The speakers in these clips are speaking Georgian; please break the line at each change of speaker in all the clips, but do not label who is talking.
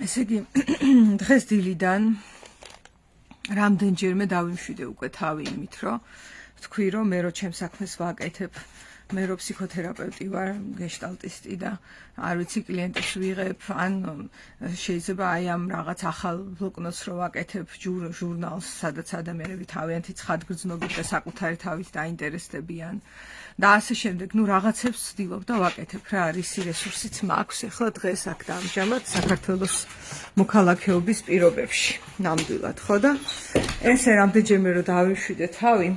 ესე იგი, დღეს დილიდან რამდენჯერმე დავიმშვიდე უკვე თავი იმით, რომ თქვი, რომ მე რო ჩემს საქმეს ვაკეთებ, მე რო ფსიქოთერაპევტი ვარ, გეშტალტისტი და არ ვიცი კლიენტებს ვიღებ, ან შეიძლება აი ამ რაღაც ახალ ბლოკნოტს რო ვაკეთებ, ჟურნალს, სადაც ადამიანები თავიანთი ცხადგრძნობით და საკუთარი თავით დაინტერესდებიან და ასე შემდეგ, რაღაცებს ვცდილობ და ვაკეთებ რა, რისი რესურსიც მაქვს ახლა დღეს აქ და ამჟამად საქართველოს მოქალაქეობის პირობებში. ნამდვილად, ხო და ესე რამდენჯერმე რომ დავიშვიდე თავი,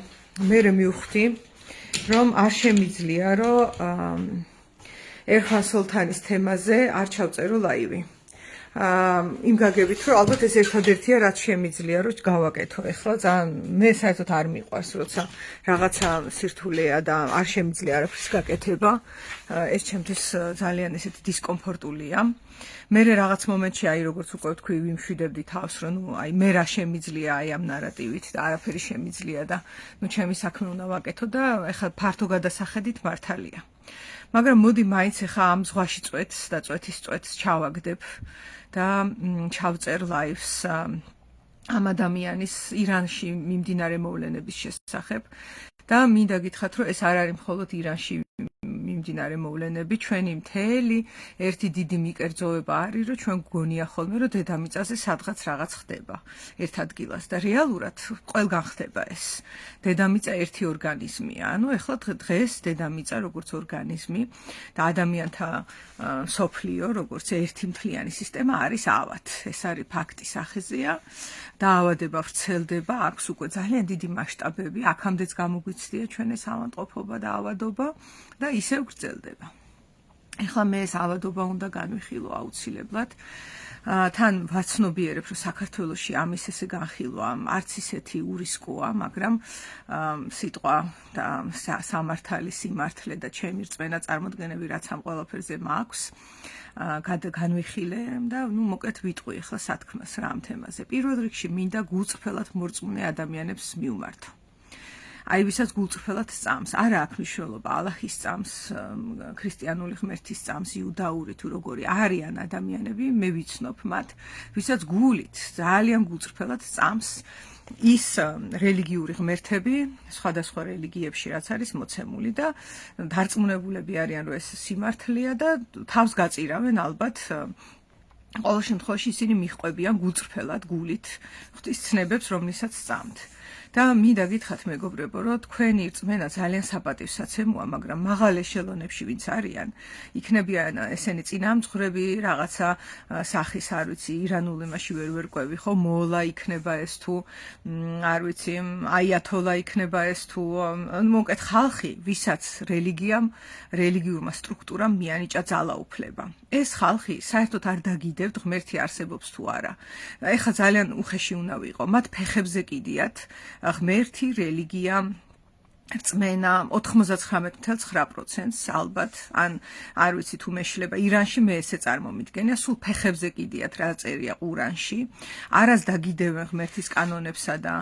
მე მივხვდი რომ არ შემიძლია რომ ერხან სულთანის თემაზე არ ჩავწერო ლაივი. იმ გაგებით რომ ალბათ ეს ერთადერთია რაც შემიძლია რომ გავაკეთო. ეხლა ძალიან მე საერთოდ არ მიყვარს როცა რაღაცა სირთულეა და არ შემიძლია არაფრის გაკეთება. ეს ჩემთვის ძალიან ესეთი დისკომფორტულია. მე რაღაც მომენტში აი როგორც უკვე ვთქვი ვიმშვიდებდი თავს რომ აი მე რა შემიძლია აი ამ ნარატივით და არაფერი შემიძლია და ჩემი საქმე უნდა ვაკეთო და ეხლა ფართო გადასახედით მართალია. მაგრამ მოდი მაინც ეხლა ამ ზღვაში წვეთს და წვეთის ჩავაგდებ და ჩავწერ ლაივს ამ ადამიანის ირანში მიმდინარე მოვლენების შესახებ და მინდა გითხრათ რომ ეს არ არის მხოლოდ ირანში მიმდინარე მოვლენები, ჩვენი მთელი ერთი დიდი მიკერძოვება არის, რომ ჩვენ გგონია ხოლმე, რომ დედამიწაზე სადღაც რაღაც ხდება ერთ ადგილას და რეალურად ყველგან ხდება ეს. დედამიწა ერთი ორგანიზმია. ანუ ეხლა დღეს დედამიწა როგორც ორგანიზმი და ადამიანთა სოფლიო როგორც ერთი მთლიანი სისტემა არის ავად. ეს არის ფაქტი სახეზეა. დაავადება ვრცელდება, აქვს უკვე ძალიან დიდი მასშტაბები, აქამდეც გამოგვიცდია ჩვენ ეს ავადმყოფობა და ავადობა და ისევ გრძელდება. ეხლა მე ეს ავადობა უნდა განვიხილო აუცილებლად. თან ვაცნობიერებ, რომ საქართველოში ამის ესე განხილვა არც ისეთი ურისკოა, მაგრამ სიტყვა და სამართალი, სიმართლე და ჩემი რწმენა წარმოდგენები რაც ამ ყველაფერზე მაქვს, განვიხილე და მოკლედ ვიტყვი ახლა სათქმას რა ამ თემაზე. პირველ რიგში მინდა გულწრფელად მორწმუნე ადამიანებს მივმართო. აი ვისაც გულწრფელად სწამს, არა აქვს მნიშვნელობა ალაჰის სწამს, ქრისტიანული ღმერთის სწამს, იუდაური თუ როგორი არიან ადამიანები, მე ვიცნობ მათ, ვისაც გულით ძალიან გულწრფელად სწამს ის რელიგიური ღმერთები, სხვადასხვა რელიგიებში რაც არის მოცემული და დარწმუნებულები არიან, რომ ეს სიმართლეა და თავს გაწირავენ ალბათ ყოველ შემთხვევაში ისინი მიჰყვებიან გულწრფელად გულით ღვთის ცნებებს, რომლითაც სწამთ. და მინდა გითხრათ მეგობრებო, რომ თქვენი რწმენა ძალიან საპატივსაცემოა, მაგრამ მაღალ ეშელონებში ვინც არიან, იქნებიან ესენი წინამძღვრები, რაღაცა სახის, არ ვიცი, ირანული მასში ვერ ყვევი, ხო, მოლა იქნება ეს თუ, არ ვიცი, აიათოლა იქნება ეს თუ, მოკეთ ხალხი, ვისაც რელიგიურმა სტრუქტურამ მიანიჭა ძალაუფლება. ეს ხალხი საერთოდ არ დაგიდებთ ღმერთი არსებობს თუ არა. ეხლა ძალიან უხეში უნდა ვიყო, მათ ფეხებზე კიდიათ ღმერთი, რელიგია, რწმენა 99.9%-ს ალბათ, ან არ ვიცი თუ მეშლება, ირანში მე ესე წარმომიდგენია, სულ ფეხებზე კიდიათ რა წერია ყურანში, არას დაგიდებენ ღმერთის კანონებსა და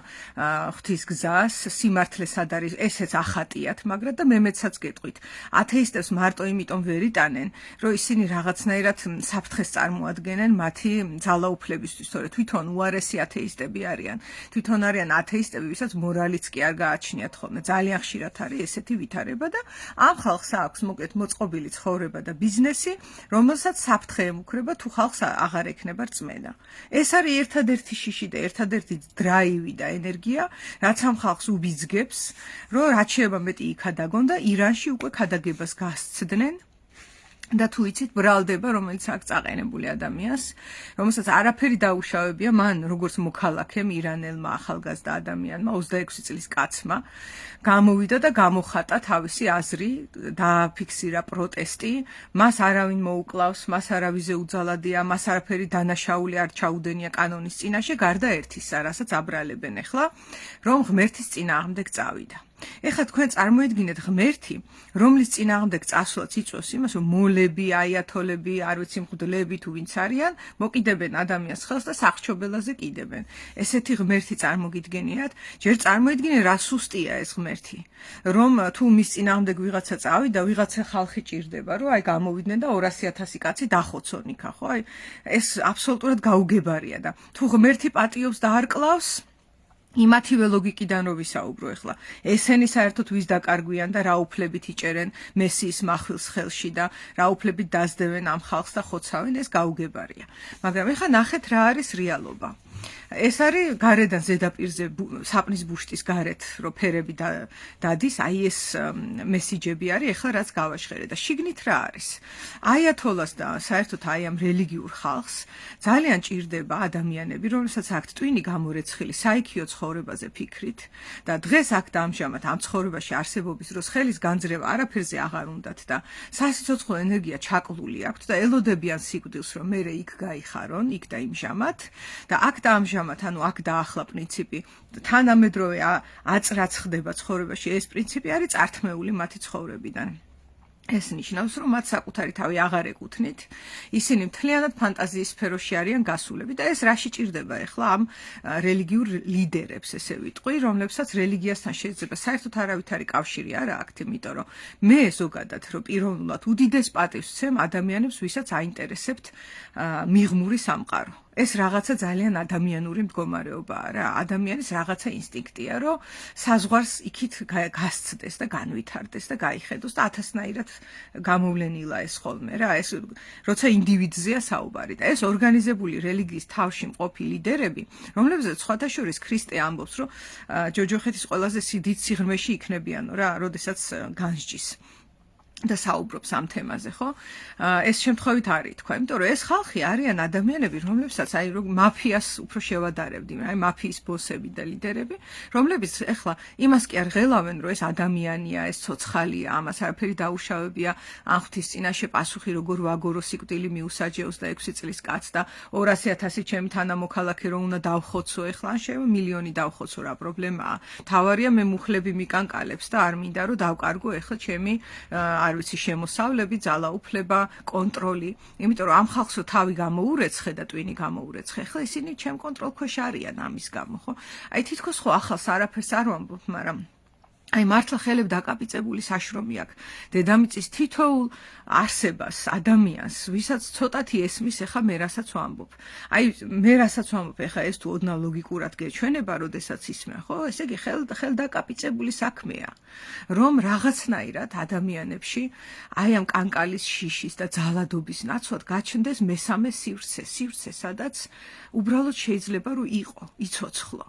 ღვთის გზას, სიმართლეს სად არის, ესეც ახატიათ, მაგრამ და მემეცაც გეტყვით. ათეისტებს მარტო იმიტომ ვერ იტანენ, რომ ისინი რაღაცნაირად საფრთხეს წარმოადგენენ მათი ძალაუფლებისთვის, თორე თვითონ უარესი ათეისტები არიან. თვითონ არიან ათეისტები, ვისაც მორალიც კი არ გააჩნიათ ხოლმე. ძალიან ხშირად არის ესეთი ვითარება და ამ ხალხს აქვს მოკეთ მოწყობილი ცხოვრება და ბიზნესი, რომელსაც საფრთხე ემუქრება თუ ხალხს აღარ ექნება რწმენა. ეს არის ერთადერთი შიში და ერთადერთი დრაივი და ენერგია, რაც ამ ხალხს უბიძგებს, რომ რაც შეიძლება მეტი იქადაგონ და ირანში უკვე ქადაგებას გასცდნენ. და თუ იცით ბრალდება, რომელიც აქ წაყენებული ადამიანს, რომელსაც არაფერი დაუშავებია, მან როგორც მოქალაქემ, ირანელმა ახალგაზრდა ადამიანმა, 26 წლის კაცმა, გამოვიდა და გამოხატა თავისი აზრი, დააფიქსირა პროტესტი, მას არავინ მოუკლავს, მას არავიზე უძალადია, მას არაფერი დანაშაული არ ჩაუდენია კანონის წინაშე, გარდა ერთისა, რასაც აბრალებენ ახლა, რომ ღმერთის წინააღმდეგ წავიდა. ეხლა თქვენ წარმოედგინეთ ღმერთი, რომლის წინააღმდეგ წასვლაც იწვევს იმას, რომ მოლები, აიათოლები, არ ვიცი მღვდლები თუ ვინც არიან, მოკიდებენ ადამიანს ხელს და სახრჩობელაზე კიდებენ. ესეთი ღმერთი წარმოგიდგენიათ? ჯერ წარმოედგინე რა სუსტია ეს ღმერთი, რომ თუ მის წინააღმდეგ ვიღაცა წავიდა, ვიღაცა ხალხი ჭირდება, რომ აი გამოვიდნენ და 200,000 კაცი დახოცონ იქა, ხო? აი ეს აბსოლუტურად გაუგებარია და თუ ღმერთი პატიობს და არ კლავს, იმათივე ლოგიკიდან რო ვისაუბრო ახლა. ესენი საერთოდ ვის დაკარგვიან და რა უფლებით იჭერენ მესიის מחვილს ხელში და რა უფლებით დაძდევენ ამ ხალხს და ხოცავენ, ეს გაუგებარია. მაგრამ ახლა ნახეთ რა არის რეალობა. ეს არის გარედან ზედაპირზე საპნის ბუშტის გარეთ რო ფერები დადის, აი ეს მესიჯები არის ახლა რაც გავაშხერე და შიგნით რა არის. აიათოლას და საერთოდ აი ამ რელიგიურ ხალხს ძალიან ჭირდება ადამიანები, რომელსაც აქვთ ტვინი გამორეცხილი საიქიო ცხოვრებაზე ფიქრით და დღეს აქ ამჟამად ამ ცხოვრებაში არსებობის დროს ხელის განძრევა არაფერზე აღარ უნდათ და სასიცოცხლო ენერგია ჩაკლული აქვთ და ელოდებიან სიკვდილს, რომ მერე იქ გაიხარონ, იქ და იმჟამად და აქ და ამჟამად, ანუ აქ დაახლა პრინციპი, თანამედროვე აწრაც ხდება ცხოვრებაში, ეს პრინციპი არის წართმეული მათი ცხოვრებიდან. ეს ნიშნავს, რომ მათ საკუთარი თავი აღარ ეკუთვნით, ისინი მთლიანად ფანტაზიის სფეროში არიან გასულები და ეს რაში ჭირდება ახლა ამ რელიგიურ ლიდერებს, ესე ვიტყვი, რომლებსაც რელიგიასთან შეიძლება საერთოდ არავითარი კავშირი არ აქვთ, იმიტომ რომ მე ზოგადად რომ პიროვნულად უდიდეს პატივს ვცემ ადამიანებს, ვისაც აინტერესებთ მიღმური სამყარო. ეს რაღაცა ძალიან ადამიანური მდგომარეობაა რა. ადამიანის რაღაცა ინსტინქტია, რომ საზღვარს იქით გასცდეს და განვითარდეს და გაიხედოს და ათასნაირად გამოვლენილა ეს ხოლმე რა. ეს როცა ინდივიდზეა საუბარი და ეს ორგანიზებული რელიგიის თავში მყოფი ლიდერები, რომლებზეც სხვათა შორის ქრისტე ამბობს, რომ ჯოჯოხეთის ყველაზე დიდ სიღრმეში იქნებიანო რა, როდესაც განსჯის. და საუბრობს ამ თემაზე, ხო? ეს შემთხვევით არის თქვა, იმიტომ რომ ეს ხალხი არიან ადამიანები, რომლებსაც აი მაფიას უფრო შევადარებდი, აი მაფიის ბოსები და ლიდერები, რომლებიც ახლა იმას კი არ ღელავენ, რომ ეს ადამიანია, ეს ცოცხალია, ამას არაფერი დაუშავებია, ამ ღვთის წინაშე პასუხი როგორ ვაგორო სიკვდილი მიუსაჯეოს და 6 წლის კაცს და 200,000 ჩემი თანამოქალაქე რომ უნდა დავხოცო, ახლა ან შეიძლება მილიონი დავხოცო, რა პრობლემაა. თავარია მე მუხლები მიკანკალებს და არ მინდა რომ დავკარგო ახლა ჩემი არ ვიცი შემოსავლები, ძალაუფლება, კონტროლი, იმიტომ რომ ამ ხალხს თავი გამოურეცხე და ტვინი გამოურეცხე, ხლა ისინი ჩემ კონტროლ ქვეშ არიან ამის გამო, ხო? აი თითქოს ხო ახალს არაფერს არ ვამბობ, მაგრამ აი მართლა ხელებ დაკაპიწებული საშრომი აქვს დედამიწის თითოეულ არსებას, ადამიანს, ვისაც ცოტათი ესმის, ეხა მე რასაც ვამბობ. აი მე რასაც ვამბობ, ეხა ეს თუ ოდნავ ლოგიკურად გეჩვენება, როდესაც ისმე, ხო? ესე იგი ხელ დაკაპიწებული საქმეა, რომ რაღაცნაირად ადამიანებში აი ამ კანკალის შიშის და ძალადობის ნაცვლად გაჩნდეს მესამე სივრცე, სადაც უბრალოდ შეიძლება რომ იყო, იცოცხლო.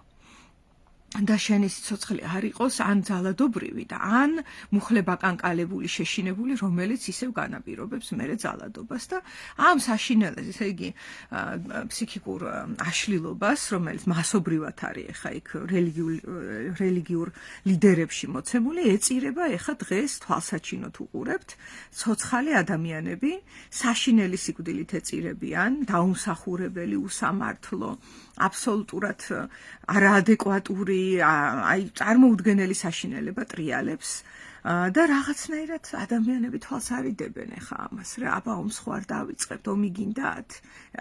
და შენი სიცოცხლე არ იყოს ან ძალადობრივი და ან მუხლება კანკალებული, შეშინებული, რომელიც ისევ განაპირობებს მერე ძალადობას და ამ საშინელეს, ესე იგი ფსიქიკურ აშლილობას, რომელიც მასობრივად არის ეხა იქ რელიგიურ ლიდერებში მოცემული, ეწირება ეხა დღეს თვალსაჩინოდ უყურებთ ცოცხალი ადამიანები, საშინელი სიკვდილით ეწირებიან, დაუმსახურებელი, უსამართლო, აბსოლუტურად არაადეკვატური აი წარმოუდგენელი საშინელება ტრიალებს და რაღაცნაირად ადამიანები თვალს არიდებენ ახლა ამას რა, აბა ომს ხო არ დავიწყებთ, ომი გინდათ,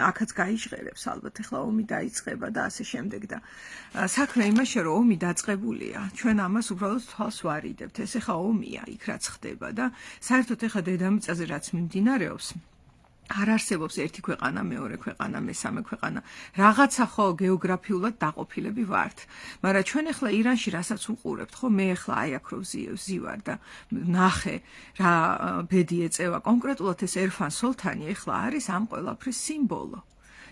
აქაც გაიჟღერებს ალბათ ახლა ომი დაიწყება და ასე შემდეგ და საქმე იმაშია რომ ომი დაწყებულია, ჩვენ ამას უბრალოდ თვალს ვარიდებთ, ეს ახლა ომია იქ რაც ხდება და საერთოდ ახლა დედამიწაზე რაც მიმდინარეობს არ არსებობს ერთი ქვეყანა, მეორე ქვეყანა, მესამე ქვეყანა. რაღაცა ხო გეოგრაფიულად დაყოფილები ვართ. მაგრამ ჩვენ ახლა ირანში რასაც უყურებთ, ხო მე ახლა აი აქ რო ვზივარ და ნახე რა ბედი ეწევა. კონკრეტულად ეს ერფან სოლთანი ახლა არის ამ ყველაფრის სიმბოლო.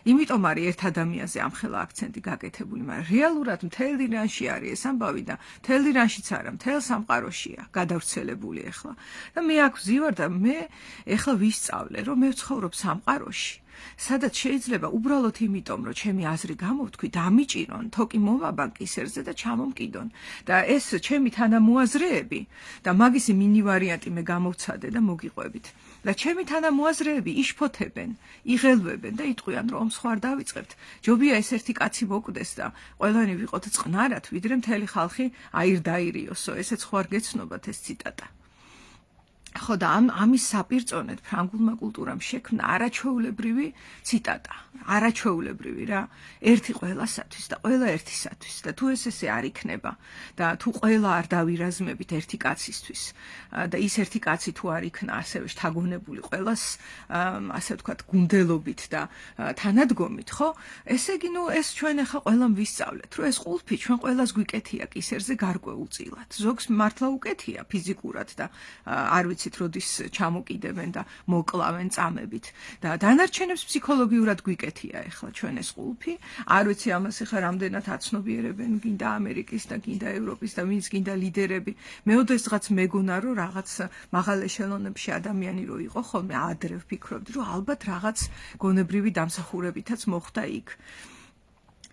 იმიტომ არის ერთ ადამიანზე ამხელა აქცენტი გაკეთებული, მაგრამ რეალურად მთელ ირანში არის ეს ამბავი და მთელ ირანშიც არა, მთელ სამყაროშია გადავრცელებული ახლა. და მე აქ ვზივარ და მე ახლა ვისწავლე, რომ მე ვცხოვრობ სამყაროში, სადაც შეიძლება უბრალოდ იმიტომ, რომ ჩემი აზრი გამოვთქვი, დამიჭირონ, თოკი მომაბან კისერზე და ჩამომკიდონ. და ეს ჩემი თანამოაზრეები და მაგისი მინი ვარიანტი მე გამოვცადე და მოგიყვებით. და ჩემი თანამოაზრეები იშფოთებენ, იღელვებენ და იტყვიან, რომ სხვა არ დავიწყებთ. ჯობია ეს ერთი კაცი მოკვდეს და ყველანი ვიყოთ წყნარად, ვიდრე მთელი ხალხი აირდაირიოსო. ესეც ხო არ გეცნობათ ეს ციტატა. ხო და ამის საპირწონედ ფრანგულმა კულტურამ შექმნა არაჩვეულებრივი ციტატა, არაჩვეულებრივი რა, ერთი ყველასათვის და ყველა ერთისათვის და თუ ესე არ იქნება და თუ ყველა არ დავირაზმებით ერთი კაცისთვის და ის ერთი კაცი თუ არ იქნა ასევე შთაგონებული ყველას ასე ვთქვათ გუნდელობით და თანადგომით, ხო? ესე იგი ნუ ეს ჩვენ ახლა ყველამ ვისწავლეთ, რომ ეს ყულფი ჩვენ ყველას გვიკეთია კისერზე გარკვეულწილად. ზოგს მართლა უკეთია ფიზიკურად და არ ვიცით როდის ჩამოკიდებენ და მოკლავენ წამებით და დანარჩენებს ფსიქოლოგიურად გვიკეთია ახლა ჩვენ ეს ყულფი. არ ვიცი ამას ახლა რამდენად აცნობიერებენ გინდა ამერიკის და გინდა ევროპის და ვინც გინდა ლიდერები. მე ოდესღაც მეგონა რომ რაღაც მაღალ ეშელონებში ადამიანი რო იყო ხოლმე ადრე ვფიქრობდი რომ ალბათ რაღაც გონებრივი დამსახურებითაც მოხდა იქ.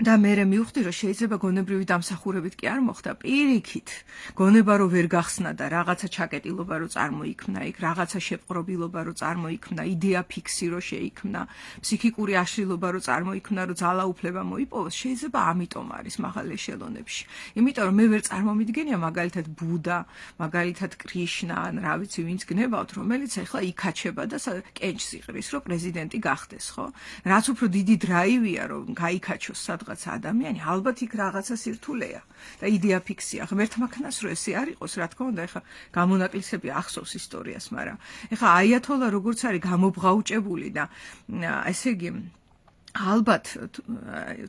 და მე მივხვდი რომ შეიძლება გონებრივი დამსახურებით კი არ მოხდა პირიქით გონება რომ ვერ გახსნა და რაღაცა ჩაკეტილობა რომ წარმოიქმნა იქ რაღაცა შეპყრობილობა რომ წარმოიქმნა იდეა ფიქსი რომ შეიქმნა ფსიქიკური აშლილობა რომ წარმოიქმნა რომ ძალაუფლება მოიპოვოს შეიძლება ამიტომ არის მაღალ ეშელონებში იმიტომ რომ მე ვერ წარმომიდგენია მაგალითად ბუდა მაგალითად კრიშნა ან რა ვიცი ვინც გნებავთ რომელიც ახლა იქაჩება და კენჭს იყრის რომ პრეზიდენტი გახდეს ხო რაც უფრო დიდი დრაივია რომ გაიქაჩოს რაღაც ადამიანი ალბათ იქ რაღაცა სირთულეა და იდეა ფიქსია ღმერთმა ქნას რომ ესე არ იყოს რა თქმა უნდა ეხა გამონაკლისები ახსოვს ისტორიას მაგრამ ეხა აიათოლა როგორც არის გამობღაუჭებული და ესე იგი ალბათ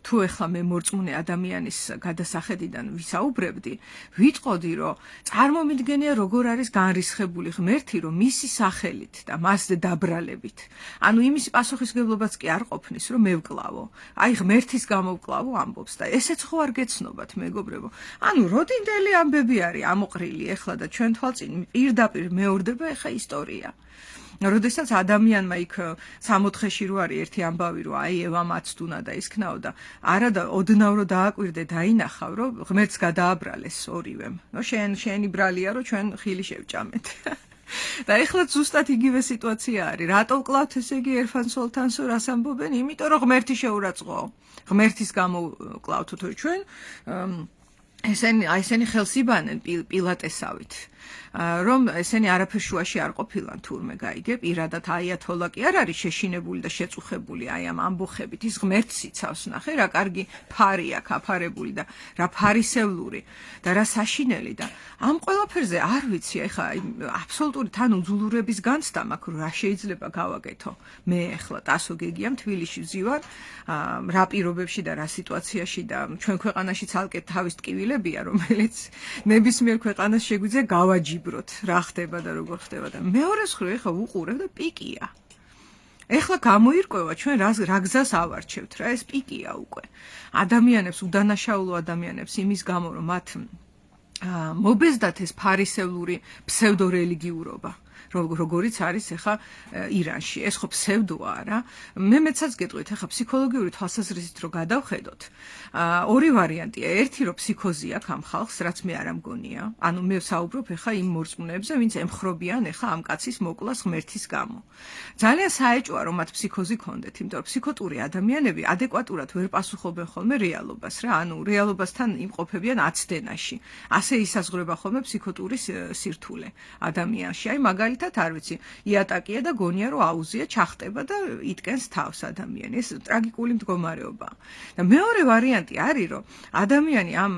თუ ეხლა მე მორწმუნე ადამიანის გადასახედიდან ვისაუბრებდი ვიტყოდი რომ წარმომიდგენია როგორ არის განრისხებული ღმერთი რომ მისი სახელით და მასზე დაბრალებით ანუ იმის პასუხისგებლობაც კი არ ყოფნის რომ მე ვკლავო აი ღმერთის გამო ვკლავო ამბობს და ესეც ხო არ გეცნობათ მეგობრებო ანუ როდინდელი ამბები არის ამოყრილი ეხლა და ჩვენ თვალწინ პირდაპირ მეორდება ეხა ისტორია როდესაც ადამიანმა იქ 60-ში რო არის ერთი ამბავი რომ აი ევამ აცდუნა და ისქნაო და არა და ოდნავ რო დააკვირდე დაინახავ რომ ღმერთს გადააბრალეს ორივემ. ნუ შენი ბრალია რომ ჩვენ ხილი შევჭამეთ. და ეხლა ზუსტად იგივე სიტუაცია არის. რატო ვკლავთ ესე იგი ერფან სულთანსო რას ამბობენ? იმიტომ რომ ღმერთი შეურაცხყოფა. ღმერთის გამო ვკლავთ თუ ჩვენ ესენი ხელს იბანენ პილატესავით. რომ ესენი არაფერ შუაში არ ყოფილან თურმე გაიგე პირადად აიათოლა კი არ არის შეშინებული და შეწუხებული აი ამ ამბოხებით ის ღმერთს იცავს ნახე რა კარგი ფარი აქვს აფარებული და რა ფარისევლური და რა საშინელი და ამ ყველაფერზე არ ვიცი ეხა აბსოლუტური თან უძულურების განცდა მაქვს რომ რა შეიძლება გავაკეთო მე ეხლა ტასო გეგიამ თბილისში ვზივარ რა პირობებში და რა სიტუაციაში და ჩვენ ქვეყანაში ცალკე თავის ტკივილებია რომელიც ნებისმიერ ქვეყანას შეგვიძლია გავაჯიბროთ რა ხდება და როგორ ხდება და მეორეს მხრივ ეხლა უყურებ და პიკია ეხლა გამოირკვევა ჩვენ რა გზას ავარჩევთ რა ეს პიკია უკვე ადამიანებს უდანაშაულო ადამიანებს იმის გამო რომ მათ მობეზდათ ეს ფარისევლური ფსევდორელიგიურობა როგორიც არის ეხა ირანში ეს ხო ფსევდოა რა მე მეცაც გეტყვით ეხა ფსიქოლოგიური თვალსაზრისით რო გადავხედოთ ორი ვარიანტია ერთი რომ ფსიქოზი აქვს ამ ხალხს რაც მე არ ამგონია ანუ მე ვსაუბრობ ეხა იმ მორწმუნეებზე ვინც ემხრობიან ეხა ამ კაცის მოკვლას ღმერთის გამო ძალიან საეჭვოა რომ მათ ფსიქოზი ქონდეთ იმიტომ რომ ფსიქოტური ადამიანები ადეკვატურად ვერ პასუხობენ ხოლმე რეალობას რა ანუ რეალობასთან იმყოფებიან აცდენაში ასე ისაზღვრება ხოლმე ფსიქოტური სირთულე ადამიანში აი მაგალითად არ ვიცი იატაკია და გონია რომ აუზია ჩახტება და იტკენს თავს ადამიანი ეს ტრაგიკული მდგომარეობაა და მეორე ვარიანტი არის რომ ადამიანი ამ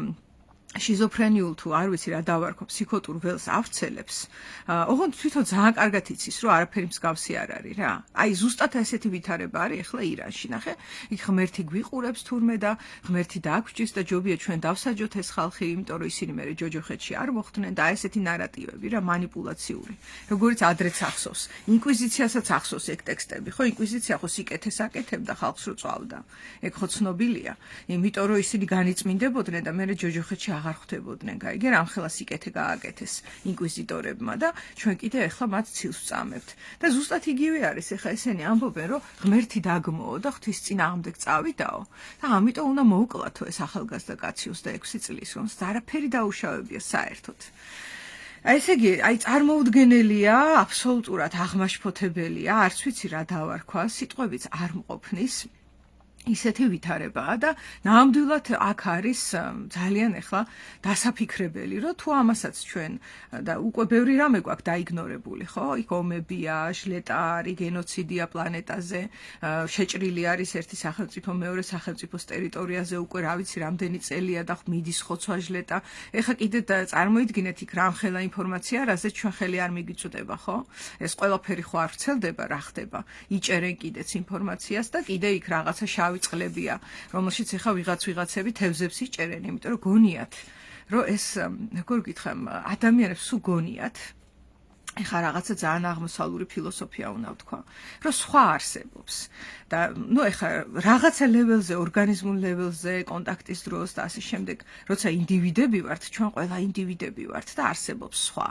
შიზოფრენიულ თუ არ ვიცი რა დავარქო ფსიქოტურ ველს ავრცელებს ოღონდ თვითონ ძალიან კარგად იცის რომ არაფერი მსგავსი არ არის რა აი ზუსტად ესეთი ვითარება არის ახლა ირანში ნახე იქ ღმერთი გვიყურებს თურმე და ღმერთი დაგვჭირს და ჯობია ჩვენ დავსაჯოთ ეს ხალხი იმიტომ რომ ისინი მე ჯოჯოხეთში არ მოხვდნენ და ესეთი ნარატივები რა манипуლაციური როგორც ადრეც ახსოვს ინკვიზიციასაც ახსოვს ეგ ტექსტები ხო ინკვიზიცია ხო სიკეთეს აკეთებდა ხალხს რო წვავდა ეგ ხო ცნობილია იმიტომ რომ ისინი განიწმინდებოდნენ და მე ჯოჯოხეთში აღარ ხვდებოდნენ, გაიგე, რამხელა სიკეთე გააკეთეს ინკვიზიტორებმა და ჩვენ კიდე ახლა მათ ცილს ვწამებთ. და ზუსტად იგივე არის, ახლა ესენი ამბობენ, რომ ღმერთი დაგმოო და ღვთის წინააღმდეგ წავიდაო და ამიტომ უნდა მოუკლათო ეს ახალგაზრდა კაცი 26 წლის, რომელსაც არაფერი დაუშავებია საერთოდ. ესე იგი, წარმოუდგენელია, აბსოლუტურად აღმაშფოთებელია, არც ვიცი რა დავარქვა, სიტყვებიც არ მყოფნის. ისეთი ვითარებაა და ნამდვილად აქ არის ძალიან ახლა დასაფიქრებელი, რომ თუ ამასაც ჩვენ და უკვე ბევრი რამე გვაქვს დაიგნორებული, ხო? იქ ომებია, ჟლეტა არის, გენოციდია პლანეტაზე, შეჭრილი არის ერთი სახელმწიფო მეორე სახელმწიფოს ტერიტორიაზე უკვე რა ვიცი რამდენი წელია და მიდის ხოცვა ჟლეტა. ეხლა კიდე წარმოიდგინეთ იქ რამხელა ინფორმაცია, რაზეც ჩვენ ხელი არ მიგიწვდება, ხო? ეს ყველაფერი ხო არ ვრცელდება, რა ხდება? იჭერენ კიდეც ინფორმაციას და კიდე იქ რაღაცა შავი წყლებია, რომელშიც ეხა ვიღაცები თევზებს იჭერენ, იმიტომ რომ გონიათ, რომ ეს, როგორ გითხრა, ადამიანებს სულ გონიათ, ეხა რაღაცა ძალიან აღმოსავლური ფილოსოფია უნდა ვთქვა, რომ სხვა არსებობს და ეხა რაღაცა ლეველზე, ორგანიზმულ ლეველზე, კონტაქტის დროს და ასე შემდეგ, როცა ინდივიდები ვართ, ჩვენ ყველა ინდივიდები ვართ და არსებობს სხვა.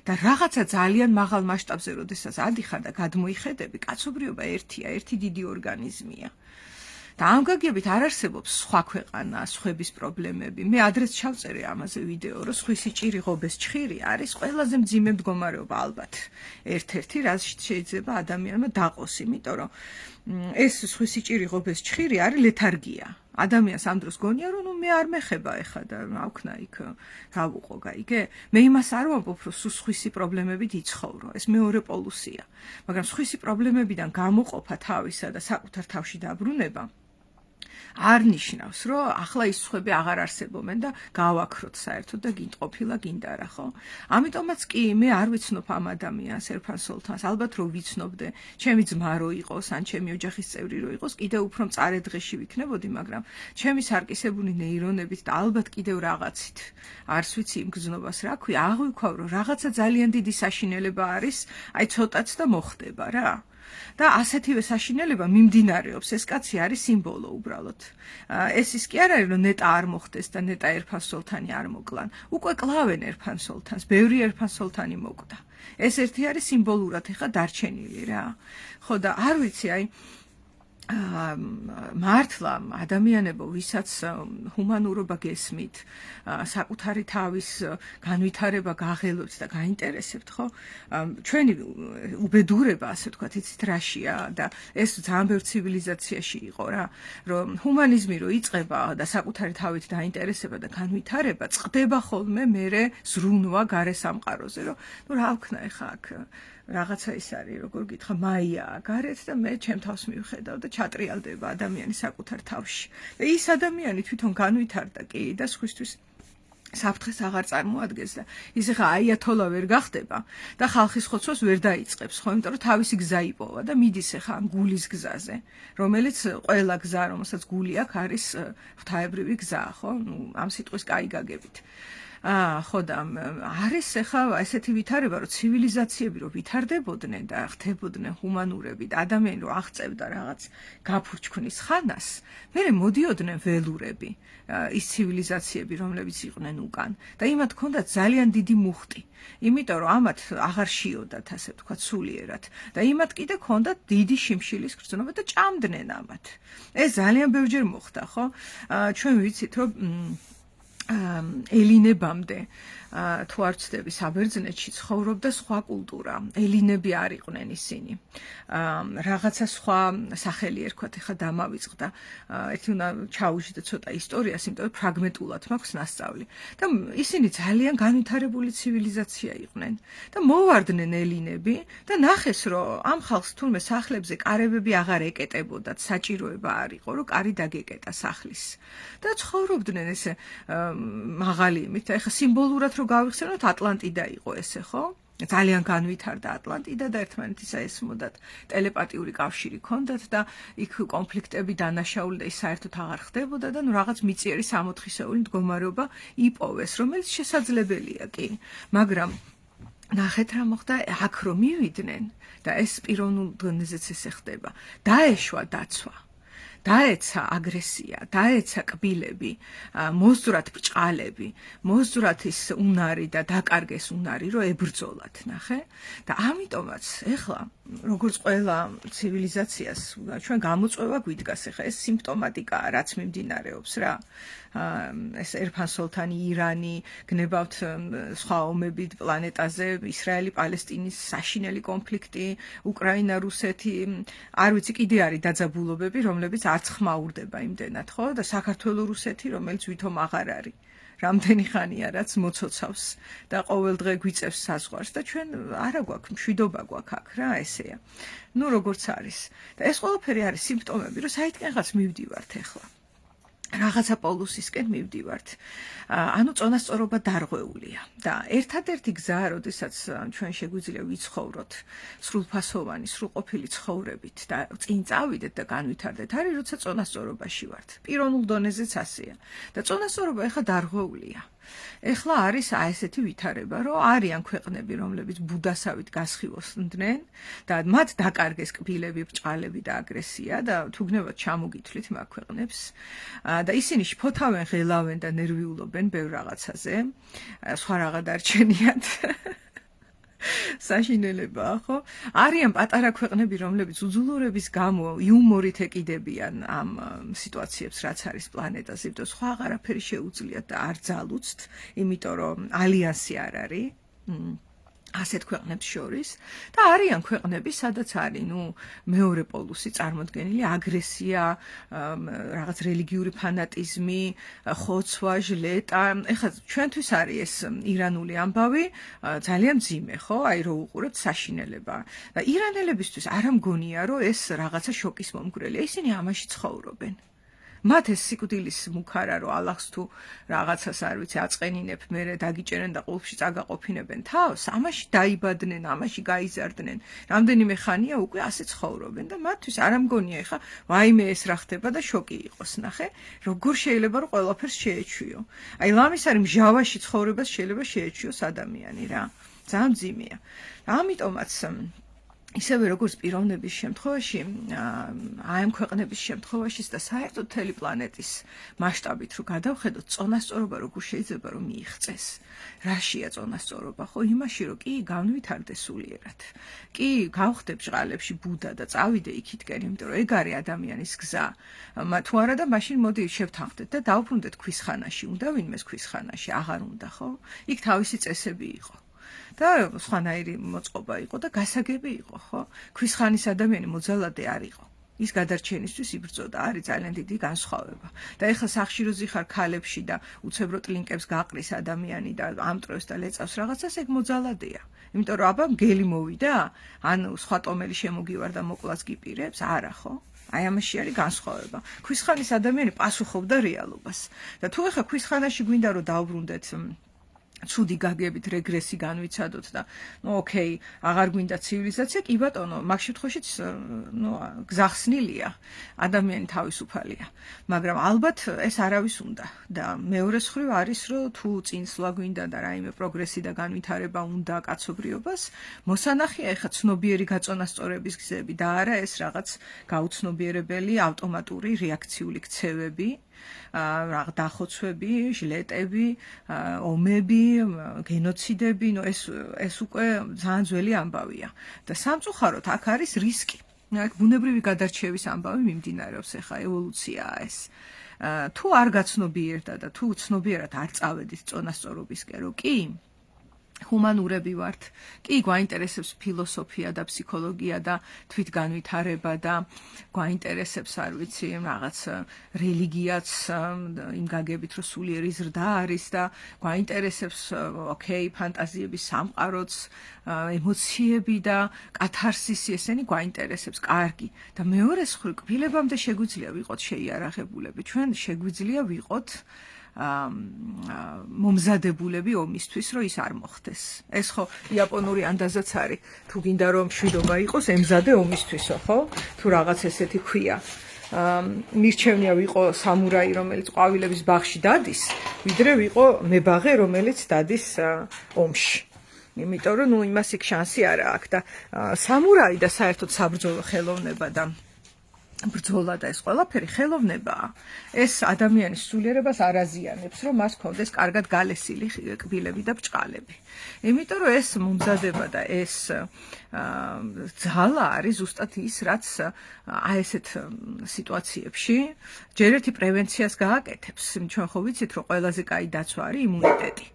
და რაღაცა ძალიან მაღალ მასშტაბზე, როდესაც ადიხარ და გადმოიხედები, კაცობრიობა ერთია, ერთი დიდი ორგანიზმია. და ამ გაგებით არ არსებობს სხვა ქვეყანა, სხვების პრობლემები. მე ადრეც ჩავწერე ამაზე ვიდეო, რომ სხვისი ჭირი ღობეს ჩხირი არის ყველაზე მძიმე მდგომარეობა ალბათ. ერთ-ერთი, რაც შეიძლება ადამიანმა დაყოს, იმიტომ რომ ეს სხვისი ჭირი ღობეს ჩხირი არის ლეთარგია. ადამიანს ამ დროს გონია, რომ მე არ მეხება ეხა და რა ვქნა იქ, რა ვუყო, გაიგე? მე იმას არ ვამბობ, რომ სხვისი პრობლემებით იცხოვრო. ეს მეორე პოლუსია. მაგრამ სხვისი პრობლემებიდან გამოყოფა თავისა და საკუთარ თავში დაბრუნება არ ნიშნავს, რომ ახლა ის სხვები აღარ არსებობენ და გავაქროთ საერთოდ და გინდყოფილა გინდა რა, ხო? ამიტომაც კი მე არ ვიცნობ ამ ადამიანს ერფან სულთანს, ალბათ რომ ვიცნობდე, ჩემი ძმა რო იყოს, ან ჩემი ოჯახის წევრი რო იყოს, კიდევ უფრო მწარე დღეში ვიქნებოდი, მაგრამ ჩემი სარკისებული ნეირონებით და ალბათ კიდევ რაღაცით, არც ვიცი იმ გზნობას რა ქვია, აღვიქვავ, რომ რაღაცა ძალიან დიდი საშინელება არის, აი ცოტაც და მოხდება რა. და ასეთივე საშინელება მიმდინარეობს, ეს კაცი არის სიმბოლო უბრალოდ. ეს ის კი არ არის, რომ ნეტა არ მოხდეს და ნეტა ერფან სულთანი არ მოკლან. უკვე კლავენ ერფან სულთანს, ბევრი ერფან სულთანი მოკვდა. ეს ერთი არის სიმბოლურად ეხა დარჩენილი რა. ხო და არ ვიცი, აი მართლა ადამიანებო, ვისაც ჰუმანურობა გესმით, საკუთარი თავის განვითარება გაღელვებთ და გაინტერესებთ, ხო? ჩვენი უბედურება, ასე ვთქვათ, იცით რაშია და ეს ძალიან ბევრ ცივილიზაციაში იყო რა, რომ ჰუმანიზმი რო იწყება და საკუთარი თავით დაინტერესება და განვითარება, წყდება ხოლმე მერე ზრუნვა გარე სამყაროზე, რომ რა ვქნა ეხა აქ რაღაცა ის არის, როგორ გითხრა, მაიაა გარეთ და მე ჩემ თავს მივხედავ და ჩატრიალდება ადამიანი საკუთარ თავში. და ის ადამიანი თვითონ განვითარდა კი და სხვისთვის საფრთხეს აღარ წარმოადგენს და ის ხა აიათოლა ვერ გახდება და ხალხის ხოცვას ვერ დაიწყებს, ხო, იმიტომ რომ თავისი გზა იპოვა და მიდის ხა ამ გულის გზაზე, რომელიც ყველა გზა, რომელსაც გული აქვს, არის ღვთაებრივი გზა, ხო? ამ სიტყვის კაი გაგებით. ხო და არის ეხა ესეთი ვითარება, რომ ცივილიზაციები რო ვითარდებოდნენ და ხდებოდნენ ჰუმანურები და ადამიანი რო აღწევდა რაღაც გაფურჩქვნის ხანას, მერე მოდიოდნენ ველურები, ის ცივილიზაციები, რომლებიც იყვნენ უკან და იმათ ჰქონდათ ძალიან დიდი მუხტი, იმიტომ რომ ამათ აღარ შიოდათ, ასე ვთქვათ, სულიერად და იმათ კიდე ჰქონდათ დიდი შიმშილის გრძნობა და ჭამდნენ ამათ. ეს ძალიან ბევრჯერ მოხდა, ხო? ჩვენ ვიცით, რომ ელინებამდე თუ არ ვცდები საბერძნეთში ცხოვრობდა სხვა კულტურა. ელინები არ იყვნენ ისინი. რაღაცა სხვა სახელი ერქვათ, ეხა დამავიწყდა. ერთი უნდა ჩაუშვიდე ცოტა ისტორიას, იმიტომ რომ ფრაგმენტულად მაქვს ნასწავლი. და ისინი ძალიან განვითარებული ცივილიზაცია იყვნენ. და მოვარდნენ ელინები და ნახეს, რომ ამ ხალხს თურმე სახლებზე კარებები აღარ ეკეტებოდათ, საჭიროება არ იყო, რომ კარი დაგეკეტა სახლის. და ცხოვრობდნენ ესე მაღალი იმით, ეხა სიმბოლურად რომ გავიხსენოთ, ატლანტიდა იყო ესე, ხო? ძალიან განვითარდა ატლანტიდა და ერთმანეთისა ესმოდათ, ტელეპათიური კავშირი ჰქონდათ და იქ კონფლიქტები დანაშაული და ის საერთოდ აღარ ხდებოდა და რაღაც მიწიერი სამოთხისეული მდგომარეობა იპოვეს, რომელიც შესაძლებელია კი, მაგრამ ნახეთ რა მოხდა, აქ რომ მივიდნენ და ეს პიროვნულ დონეზეც ესე ხდება, დაეშვა დაცვა. დაეცა აგრესია, დაეცა კბილები, მოსძვრათ ბრჭყალები, მოსძვრათ ის უნარი და დაკარგეს უნარი, რომ ებრძოლათ, ნახე? და ამიტომაც ეხლა როგორც ყველა ცივილიზაციას ჩვენ გამოწვევა გვიდგას ახლა ეს სიმპტომატიკაა რაც მიმდინარეობს რა ეს ერფანსოლთანი ირანი გნებავთ სხვა ომები პლანეტაზე ისრაელი პალესტინის საშინელი კონფლიქტი უკრაინა რუსეთი არ ვიცი კიდე არის დაძაბულობები რომლებიც არც ხმაურდება იმდენად ხო და საქართველოს რუსეთი რომელიც ვითომ აღარ არის რამდენი ხანია რაც მოცოცავს და ყოველ დღე გვიწევს საზღვარს და ჩვენ არა გვაქვს მშვიდობა გვაქვს აქ რა ესეა ნუ როგორც არის და ეს ყველაფერი არის სიმპტომები რომ საითკენღაც მივდივართ ახლა რაღაცა პოლუსისკენ მივდივართ ანუ წონასწორობა დარღვეულია და ერთადერთი გზაა როდესაც ჩვენ შეგვიძლია ვიცხოვროთ სრულფასოვანი სრულყოფილი ცხოვრებით და წინ წავიდეთ და განვითარდეთ არის როცა წონასწორობაში ვართ პიროვნულ დონეზეც ასეა და წონასწორობა ეხლა დარღვეულია ეხლა არის ესეთი ვითარება რომ არიან ქვეყნები რომლებიც ბუდასავით გასხივოსდნენ და მათ დაკარგეს კბილები ბრჭყალები და აგრესია და თუ გნებათ ჩამოგითვლით მაგ ქვეყნებს და ისინი შფოთავენ ღელავენ და ნერვიულობენ ბევრ რაღაცაზე სხვა რაღაც არჩენიათ საშინელებაა ხო არიან პატარა ქვეყნები რომლებიც უძულურების გამო იუმორით ეკიდებიან ამ სიტუაციებს რაც არის პლანეტაზე და სხვა აღარაფერი შეუძლიათ და არ ძალუცთ იმიტომ რომ ალიანსი არ არის ასეთ ქვეყნებს შორის და არიან ქვეყნები სადაც არის ნუ მეორე პოლუსი წარმოდგენილი აგრესია რაღაც რელიგიური ფანატიზმი ხოცვა ჟლეტა ეხლა ჩვენთვის არის ეს ირანული ამბავი ძალიან მძიმე ხო აი რო უყურებთ საშინელება და ირანელებისთვის არ მგონია რომ ეს რაღაცა შოკის მომგვრელია ისინი ამაში ცხოვრობენ მათ ეს სიკვდილის მუქარა რომ ალახს თუ რაღაცას არ ვიცი აწყენინებ მე დაგიჭერენ და ყულფში წაგაყოფინებენ თავს ამაში დაიბადნენ ამაში გაიზარდნენ რამდენიმე ხანია უკვე ასე ცხოვრობენ და მათთვის არ ამგონია ეხა ვაიმე ეს რა ხდება და შოკი იყოს ნახე როგორ შეიძლება რომ ყველაფერს შეეჩვიო აი ლამის არის მჟავაში ცხოვრებას შეიძლება შეეჩვიოს ადამიანი რა ძალიან მძიმეა ამიტომაც ისევე როგორც პიროვნების შემთხვევაში აი ამ ქვეყნების შემთხვევაშიც და საერთოდ მთელი პლანეტის მასშტაბით რო გადავხედოთ წონასწორობა როგორ შეიძლება რომ მიიღწეს რაშია წონასწორობა ხო იმაში რომ კი განვითარდეს სულიერად კი გავხდე ბჭყალებში ბუდა და წავიდე იქითკენ იმიტომ რომ ეგ არის ადამიანის გზა თუ არა და მაშინ მოდი შევთანხმდეთ და დავუბრუნდეთ ქვის ხანაში უნდა ვინმეს ქვის ხანაში აღარ უნდა ხო იქ თავისი წესები იყო და სხვანაირი მოწყობა იყო და გასაგები იყო ხო ქვის ხანის ადამიანი მოძალადე არ იყო ის გადარჩენისთვის იბრძოდა არის ძალიან დიდი განსხვავება და ეხლა სახში რო ზიხარ ქალებში და უცებრო ტლინკებს გაყრის ადამიანი და ამტრევს და ლეწავს რაღაცას ეგ მოძალადეა იმიტომ რომ აბა მგელი მოვიდა ან სხვა ტომელი შემოგივარ და მოკლას გიპირებს არა ხო აი ამაში არის განსხვავება ქვის ხანის ადამიანი პასუხობდა რეალობას და თუ ეხლა ქვის ხანაში გვინდა რომ დავბრუნდეთ ცუდი გაგებით რეგრესი განვიცადოთ და ნუ ოკეი აღარ გვინდა ცივილიზაცია კი ბატონო მაგ შემთხვევაშიც ნუ გზახსნილია ადამიანი თავისუფალია მაგრამ ალბათ ეს არავის უნდა და მეორე მხრივ არის რომ თუ წინსვლა გვინდა და რაიმე პროგრესი და განვითარება უნდა კაცობრიობას მოსანახია ეხა ცნობიერი გაწონასწორების გზები და არა ეს რაღაც გაუცნობიერებელი ავტომატური რეაქციული ქცევები დახოცვები, ჟლეტები, ომები, გენოციდები, ნუ ეს უკვე ძალიან ძველი ამბავია. და სამწუხაროდ აქ არის რისკი. აქ ბუნებრივი გადარჩევის ამბავი მიმდინარეობს ახლა ევოლუციაა ეს. თუ არ გაცნობიერდა და თუ ცნობიერად არ წავედით წონასწორობისკენ, რო კი ჰუმანურები ვართ, კი გვაინტერესებს ფილოსოფია და ფსიქოლოგია და თვითგანვითარება და გვაინტერესებს არ ვიცი რაღაც რელიგიაც იმ გაგებით რომ სულიერი ზრდა არის და გვაინტერესებს ოკეი ფანტაზიების სამყაროც ემოციები და კათარსისი ესენი გვაინტერესებს კარგი და მეორე მხრივ კბილებამდე შეგვიძლია ვიყოთ შეიარაღებულები ჩვენ შეგვიძლია ვიყოთ მომზადებულები ომისთვის რომ ის არ მოხდეს. ეს ხო იაპონური ანდაზაც არის. თუ გინდა რომ მშვიდობა იყოს, ემზადე ომისთვისო, ხო? თუ რაღაც ესეთი ქვია. მირჩევნია ვიყო სამურაი, რომელიც ყვავილების ბაღში დადის, ვიდრე ვიყო მებაღე, რომელიც დადის ომში. იმიტომ რომ ნუ იმას იქ შანსი არა აქვს და სამურაი და საერთოდ საბრძოლო ხელოვნება და ბრძოლა და ეს ყველაფერი ხელოვნებაა. ეს ადამიანის სულიერებას არ აზიანებს, რომ მას ჰქონდეს კარგად გალესილი კბილები და ბრჭყალები. იმიტომ რომ ეს მომზადება და ეს ძალა არის ზუსტად ის, რაც აი ესეთ სიტუაციებში ჯერ ერთი პრევენციას გააკეთებს. ჩვენ ხო ვიცით, რომ ყველაზე კაი დაცვა არის იმუნიტეტი.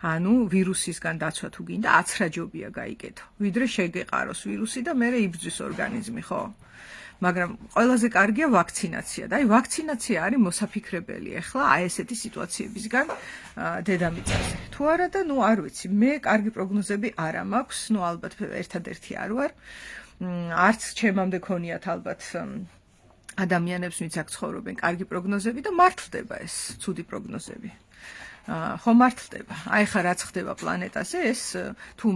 ანუ ვირუსისგან დაცვა თუ გინდა აცრაჯობია გაიგეთო. ვიდრე შეგეყაროს ვირუსი და მერე იბრძვის ორგანიზმი, ხო? მაგრამ ყველაზე კარგია ვაქცინაცია და აი ვაქცინაცია არის მოსაფიქრებელი ახლა აი ესეთი სიტუაციებისგან დედამიწაზე. თუ არა და ნუ არ ვიცი, მე კარგი პროგნოზები არა მაქვს, ნუ ალბათ ერთადერთი არ ვარ. არც ჩემამდე ქონიათ ალბათ ადამიანებს, ვინც აქ ცხოვრობენ, კარგი პროგნოზები და მართლდება ეს ცუდი პროგნოზები. ხო მართლდება. აი ხა რაც ხდება პლანეტაზე, ეს თუ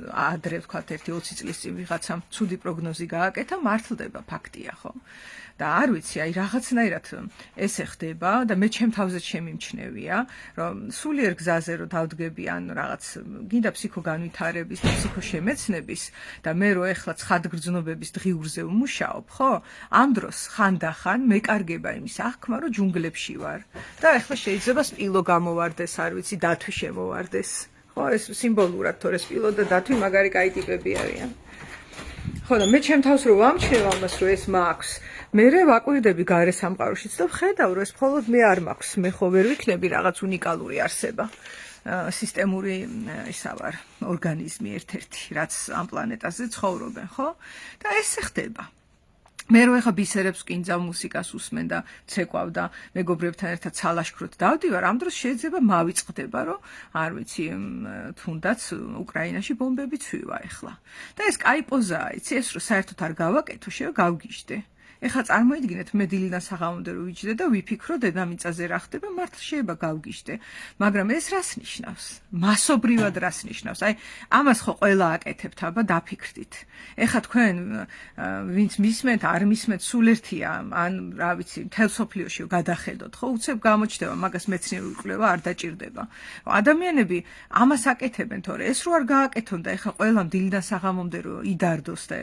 ადრე ვთქვათ 1-20 წლის წინ ვიღაცამ ცუდი პროგნოზი გააკეთა, მართლდება, ფაქტია, ხო? და არ ვიცი, აი რაღაცნაირად ესე ხდება და მე ჩემ თავზე შემიმჩნევია, რომ სულიერ გზაზე რომ დავდგები ან რაღაც გინდა ფსიქოგანვითარების და ფსიქოშემეცნების და მე რო ეხლა ცხადგრძნობების დღიურზე ვმუშაობ, ხო? ამ დროს ხანდახან მეკარგება იმის აღქმა, რომ ჯუნგლებში ვარ და ეხლა შეიძლება სპილო გამოვარდეს, არ ვიცი, დათვი შემოვარდეს. ხო, ეს სიმბოლურად თორე სპილო და დათვი მაგარი კაი ტიპები არიან. ხო და მე ჩემ თავს რო ვამჩნევ ამას, რომ ეს მაქვს, მე ვაკვირდები გარე სამყაროშიც და ვხედავ, რომ ეს მხოლოდ მე არ მაქვს, მე ხო ვერ ვიქნები რაღაც უნიკალური არსება. სისტემური ისა ვარ, ორგანიზმი ერთ-ერთი, რაც ამ პლანეტაზე ცხოვრობენ, ხო? და ესე ხდება. მე რო ეხა ბისერებს კინძავ მუსიკას უსმენ და ცეკვავ და მეგობრებთან ერთად სალაშქროდ დავდივარ, ამ დროს შეიძლება მავიწყდება, რომ არ ვიცი, თუნდაც უკრაინაში ბომბები ცვივა ეხლა. და ეს კაი პოზაა, იცი, ეს რომ საერთოდ არ გავაკეთო, გავგიჟდე. ეხლა წარმოიდგინეთ, მე დილიდან საღამომდე რო ვიჯდე და ვიფიქრო დედამიწაზე რა ხდება, მართლა შეიძლება გავგიჟდე. მაგრამ ეს რას ნიშნავს? მასობრივად რას ნიშნავს? აი, ამას ხო ყველა აკეთებთ, აბა დაფიქრდით. ეხლა თქვენ ვინც მისმენთ, არ მისმენთ, სულ ერთია, ან რა ვიცი, მთელ სოფლიოში გადახედოთ, ხო, უცებ გამოჩნდება, მაგას მეცნიერული კვლევა არ დაჭირდება. ადამიანები ამას აკეთებენ, თორე ეს რო არ გააკეთონ და ეხლა ყველამ დილიდან საღამომდე რო იდარდოს და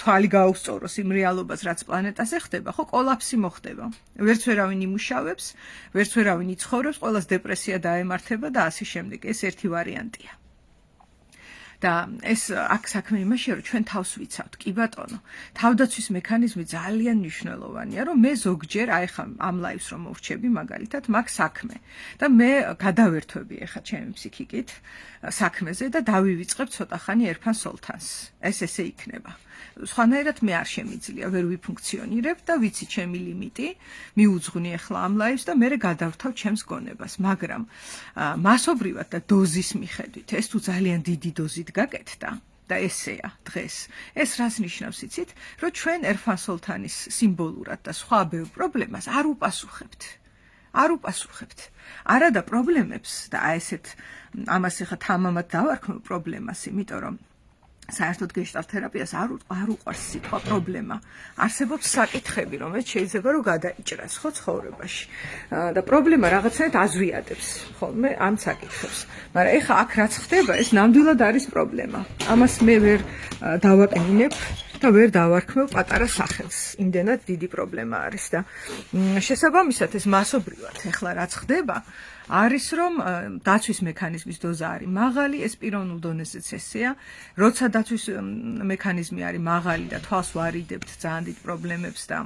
თვალი გაუსწოროს იმ რეალობას, რაც პლანეტაზე ხდება, ხო, კოლაფსი მოხდება. ვერც ვერავინ იმუშავებს, ვერც ვერავინ იცხოვრებს, ყველას დეპრესია დაემართება და ასე შემდეგ. ეს ერთი ვარიანტია. და ეს აქ საქმე იმაშია, რომ ჩვენ თავს ვიცავთ, კი ბატონო. თავდაცვის მექანიზმი ძალიან მნიშვნელოვანია, რომ მე ზოგჯერ აი ხა ამ ლაივს რომ მოვრჩები მაგალითად, მაქვს საქმე და მე გადავერთვები ახლა ჩემი ფსიქიკით საქმეზე და დავივიწყებ ცოტა ხანი ერფან სოლთანს. ეს ესე იქნება. სხვანაირად მე არ შემიძლია, ვერ ვიფუნქციონირებ და ვიცი ჩემი ლიმიტი, მიუძღვნი ახლა ამ ლაივს და მე გადავრთავ ჩემს გონებას, მაგრამ მასობრივად და დოზის მიხედვით, ეს თუ ძალიან დიდი დოზით გაკეთდა და ესეა დღეს. ეს რას ნიშნავს იცით, რომ ჩვენ ერფან სოლთანის სიმბოლურად და სხვა ბევრ პრობლემას არ უპასუხებთ. არ უპასუხებთ. არა და პრობლემებს და აი ესეთ ამას ახლა თამამად დავარქმევ პრობლემას, იმიტომ რომ საერთოდ გეშტალტ თერაპიას არ უყვარს სიტყვა პრობლემა. არსებობს საკითხები, რომელიც შეიძლება რომ გადაიჭრას ხო ცხოვრებაში. და პრობლემა რაღაცნაირად აზვიადებს ხოლმე ამ საკითხებს. მაგრამ ეხა აქ რაც ხდება, ეს ნამდვილად არის პრობლემა. ამას მე ვერ დავაყენებ და ვერ დავარქმევ პატარა სახელს. იმდენად დიდი პრობლემა არის და შესაბამისად ეს მასობრივად ეხლა რაც ხდება, არის რომ დაცვის მექანიზმის დოზა არის მაღალი, ეს პიროვნულ დონეზეც ესეა. როცა დაცვის მექანიზმი არის მაღალი და თვალს ვარიდებთ ძალიან დიდ პრობლემებს და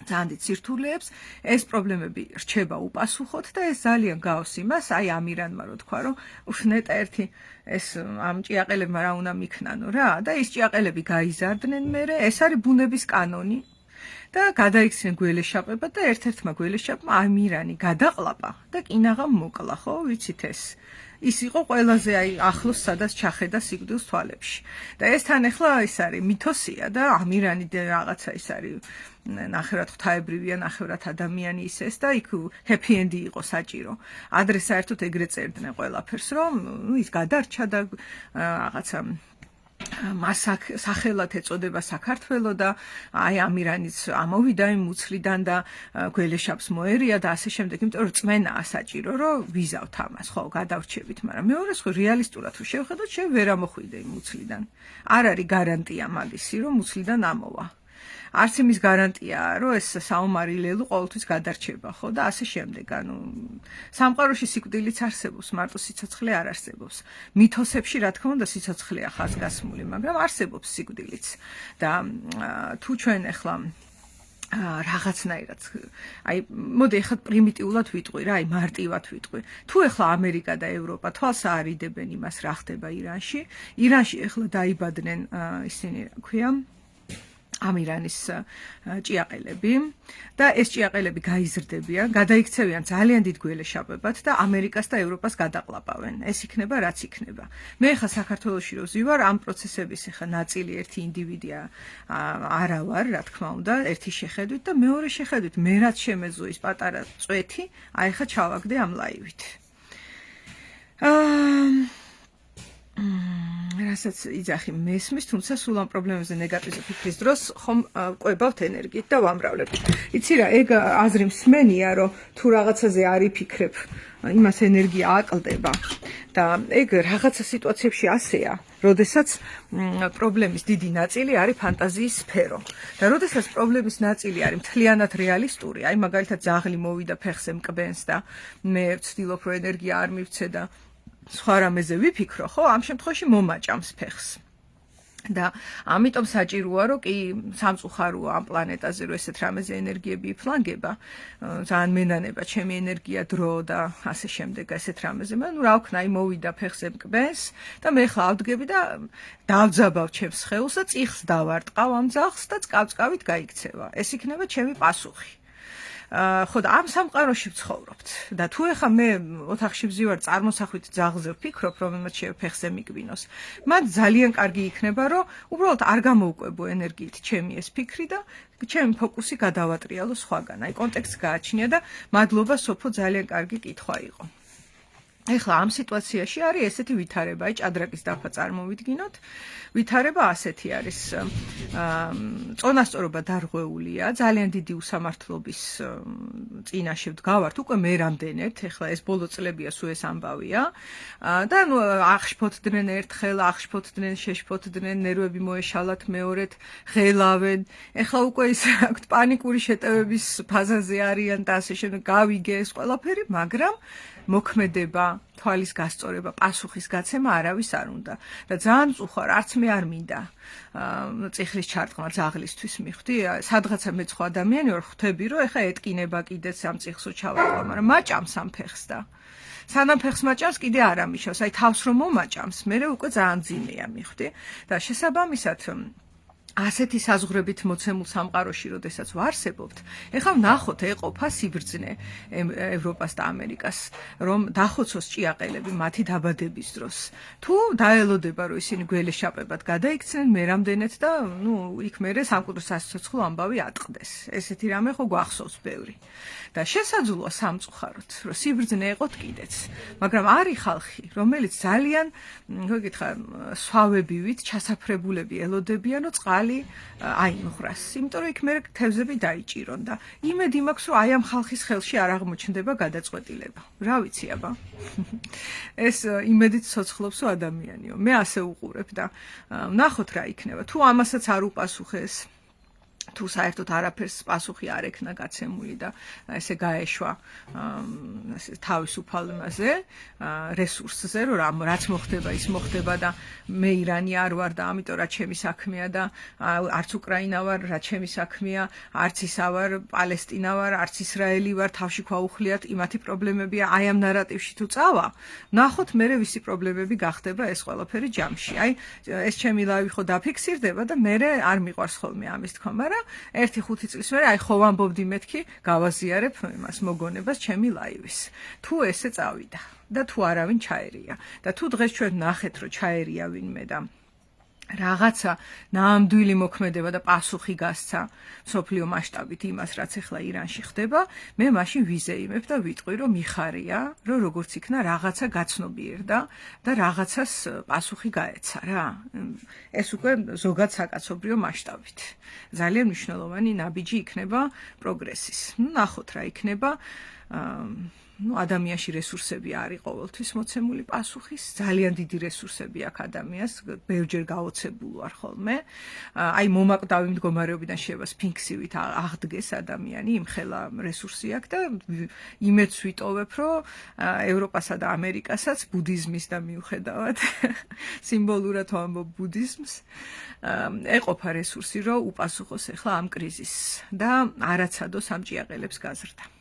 ძალიან დიდ სირთულეებს, ეს პრობლემები რჩება უპასუხოთ და ეს ძალიან გავს იმას, აი ამირანმა რო თქვა, რომ უშნეტა ერთი ეს ამ ჭიაყელებმა რა უნდა მიქნანო რა და ის ჭიაყელები გაიზარდნენ მერე, ეს არის ბუნების კანონი. და გადაიქცნენ გველეშაპება და ერთ-ერთმა გველეშაპმა ამირანი გადაყლაპა და კინაღამ მოკლა, ხო, ვიცით ეს. ის იყო ყველაზე აი ახლოს სადაც ჩახედა სიკვდილს თვალებში. და ეს თან ახლა ის არის მითოსია და ამირანი რაღაცა ის არის ნახევრად ღვთაებრივია, ნახევრად ადამიანი ისეს და იქ ჰეპი ენდი იყო საჭირო. ადრე საერთოდ ეგრე წერდნენ ყველაფერს, რომ ის გადარჩა და რაღაცა მას სახელად ეწოდება საქართველო და აი ამირანიც ამოვიდა იმ მუცლიდან და გველეშაპს მოერია და ასე შემდეგ, იმიტომ რომ წმენაა საჭირო, რომ ვიზავთ ამას, ხო, გადავრჩებით, მაგრამ მეორეს ხო რეალისტურად თუ შევხედოთ, ვერ ამოხვიდე იმ მუცლიდან. არ არის გარანტია მაგისი, რომ მუცლიდან ამოვა. არც იმის გარანტიაა, რომ ეს საომარი ლელუ ყოველთვის გადარჩება, ხო და ასე შემდეგ. ანუ სამყაროში სიკვდილიც არსებობს, მარტო სიცოცხლე არ არსებობს. მითოსებში რა თქმა უნდა სიცოცხლეა ხაზგასმული, მაგრამ არსებობს სიკვდილიც. და თუ ჩვენ ახლა რაღაცნაირად აი მოდი ახლა პრიმიტიულად ვიტყვი რა, აი მარტივად ვიტყვი. თუ ახლა ამერიკა და ევროპა თვალს არიდებენ იმას რა ხდება ირანში, ირანში ახლა დაიბადნენ ისინი რა ქვია ამ ირანის ჭიაყელები და ეს ჭიაყელები გაიზრდებიან, გადაიქცევიან ძალიან დიდ გველეშაპებად და ამერიკას და ევროპას გადაყლაპავენ. ეს იქნება რაც იქნება. მე ხა საქართველოში რო ვზივარ, ამ პროცესების ხა ნაწილი ერთი ინდივიდია არა ვარ, რა თქმა უნდა, ერთი შეხედვით და მეორე შეხედვით, მე რაც შემეძლო ის პატარა წვეთი, აი ხა ჩავაგდე ამ ლაივით. რასაც იძახი მესმის, თუმცა სულ ამ პრობლემებზე ნეგატივზე ფიქრის დროს ხომ ყვებავთ ენერგიით და ვამრავლებით. იცი რა, ეგ აზრი მსმენია, რომ თუ რაღაცაზე არ იფიქრებ, იმას ენერგია აკლდება და ეგ რაღაცა სიტუაციებში ასეა, როდესაც პრობლემის დიდი ნაწილი არის ფანტაზიის სფერო და როდესაც პრობლემის ნაწილი არის მთლიანად რეალისტური, აი მაგალითად ძაღლი მოვიდა ფეხზე მკბენს და მე ვცდილობ რომ ენერგია არ მივცე და სხვა რამეზე ვიფიქრო, ხო, ამ შემთხვევაში მომაჭამს ფეხს. და ამიტომ საჭიროა, რომ კი სამწუხაროა ამ პლანეტაზე, რომ ესეთ რამეზე ენერგიები იფლანგება, ძალიან მენანება ჩემი ენერგია, დრო და ასე შემდეგ ესეთ რამეზე. მაგრამ რა ვქნა, აი მოვიდა ფეხზე მკბენს და მე ხლა ავდგები და დავძაბავ ჩემს სხეულს და წიხს დავარტყავ ამ ძაღლს და წყავ-წყავით გაიქცევა. ეს იქნება ჩემი პასუხი. ხო და ამ სამყაროში ვცხოვრობთ და თუ ეხა მე ოთახში ვზივარ წარმოსახვით ძაღლზე ვფიქრობ, რომელმაც ფეხზე მიგვინოს, მან ძალიან კარგი იქნება, რომ უბრალოდ არ გამოვკვებო ენერგიით ჩემი ეს ფიქრი და ჩემი ფოკუსი გადავატრიალო სხვაგან. აი კონტექსტს გააჩნია და მადლობა სოფო, ძალიან კარგი კითხვა იყო. ეხლა ამ სიტუაციაში არის ესეთი ვითარება, აი ჭადრაკის დაფა წარმოვიდგინოთ. ვითარება ასეთი არის, წონასწორობა დარღვეულია, ძალიან დიდი უსამართლობის წინაშე ვდგავართ, უკვე მე რამდენად, ეხლა ეს ბოლო წლებია სულ ეს ამბავია. და ნუ აღშფოთდნენ ერთხელ, აღშფოთდნენ, შეშფოთდნენ, ნერვები მოეშალათ მეორედ, ღელავენ. ეხლა უკვე ის აქვთ პანიკური შეტევების ფაზაზე არიან და ასე შემდეგ, გავიგე ეს ყველაფერი, მაგრამ მოქმედება, თვალის გასწორება, პასუხის გაცემა არავის არ უნდა. და ძალიან მწუხარ, არც მე არ მინდა წიხლის ჩარტყმა ძაღლისთვის მივხვდი, სადღაცა მე სხვა ადამიანი ვარ, ხვდები, რომ ეხა ეტკინება კიდეც ამ წიხსო ჩავარყვა, მაგრამ მაჭამს ამ ფეხს და სანამ ფეხს მაჭამს, კიდე არ ამიშავს, აი თავს რომ მომაჭამს, მე უკვე ძალიან ძინეა მივხვდი და შესაბამისად ასეთი საზღვრებით მოცემულ სამყაროში, როდესაც ვარსებობთ, ეხლა ვნახოთ ეყოფა სიბრძნე ევროპას და ამერიკას, რომ დახოცოს ჭიაყელები მათი დაბადების დროს. თუ დაელოდება, რომ ისინი გველეშაპებად გადაიქცნენ, მე რამდენად და ნუ იქ მერე სამკვიდრო სასიცოცხლო ამბავი ატყდეს. ესეთი რამე ხო გვახსოვს ბევრი. და შესაძლოა სამწუხაროდ, რომ სიბრძნე ეყოთ კიდეც, მაგრამ არის ხალხი, რომელიც ძალიან, რო გითხრა, სვავებივით ჩასაფრებულები ელოდებიან, რომ წყალი აიმღრას, იმიტომ რომ იქ მე თევზები დაიჭირონ და იმედი მაქვს, რომ აი ამ ხალხის ხელში არ აღმოჩნდება გადაწყვეტილება. რა ვიცი აბა. ეს იმედით ცოცხლობსო ადამიანიო. მე ასე უყურებ და ვნახოთ რა იქნება. თუ ამასაც არ უპასუხეს, თუ საერთოდ არაფერს პასუხი არ ექნა გაცემული და ესე გაეშვა თავისუფალმაზე, რესურსზე, რომ რაც მოხდება, ის მოხდება და მე ირანი არ ვარ და ამიტომ რა ჩემი საქმეა და არც უკრაინა ვარ, რა ჩემი საქმეა, არც ისა ვარ, პალესტინა ვარ, არც ისრაელი ვარ, თავში ქვაუხლიათ, იმათი პრობლემებია, აი ამ ნარატივში თუ წავა, ნახოთ მე ვისი პრობლემები გახდება ეს ყველაფერი ჯამში. აი ეს ჩემი ლაივი ხო დაფიქსირდება და მე არ მიყვარს ხოლმე ამის თქვა, მაგრამ 1-5 წლის მერე აი ხო ვამბობდი მეთქი გავაზიარებ იმას მოგონებას ჩემი ლაივის. თუ ესე წავიდა და თუ არავინ ჩაერია და თუ დღეს ჩვენ ნახეთ რომ ჩაერია ვინმე და რაღაცა ნამდვილი მოქმედება და პასუხი გასცა სოფლიო მასშტაბით იმას, რაც ახლა ირანში ხდება, მე მაშინ ვიზეიმებ და ვიტყვი, რომ მიხარია, რომ როგორც იქნა რაღაცა გაცნობიერდა და რაღაცას პასუხი გაეცა რა. ეს უკვე ზოგად საკაცობრიო მასშტაბით. ძალიან მნიშვნელოვანი ნაბიჯი იქნება პროგრესის. ნახოთ რა იქნება. ადამიანში რესურსები არის ყოველთვის მოცემული პასუხი, ძალიან დიდი რესურსები აქვს ადამიანს, ბევრჯერ გაოცებული ვარ ხოლმე. აი მომაკვდავი მდგომარეობიდან შევა სფინქსივით აღდგეს ადამიანი, იმხელა რესურსი აქვს და იმედს ვიტოვებ, რომ ევროპასა და ამერიკასაც ბუდიზმის და მიუხედავად სიმბოლურად ვამბობ ბუდიზმს ეყოფა რესურსი, რომ უპასუხოს ახლა ამ კრიზისს და არაცადო სამჭიაყელებს გაზრდა.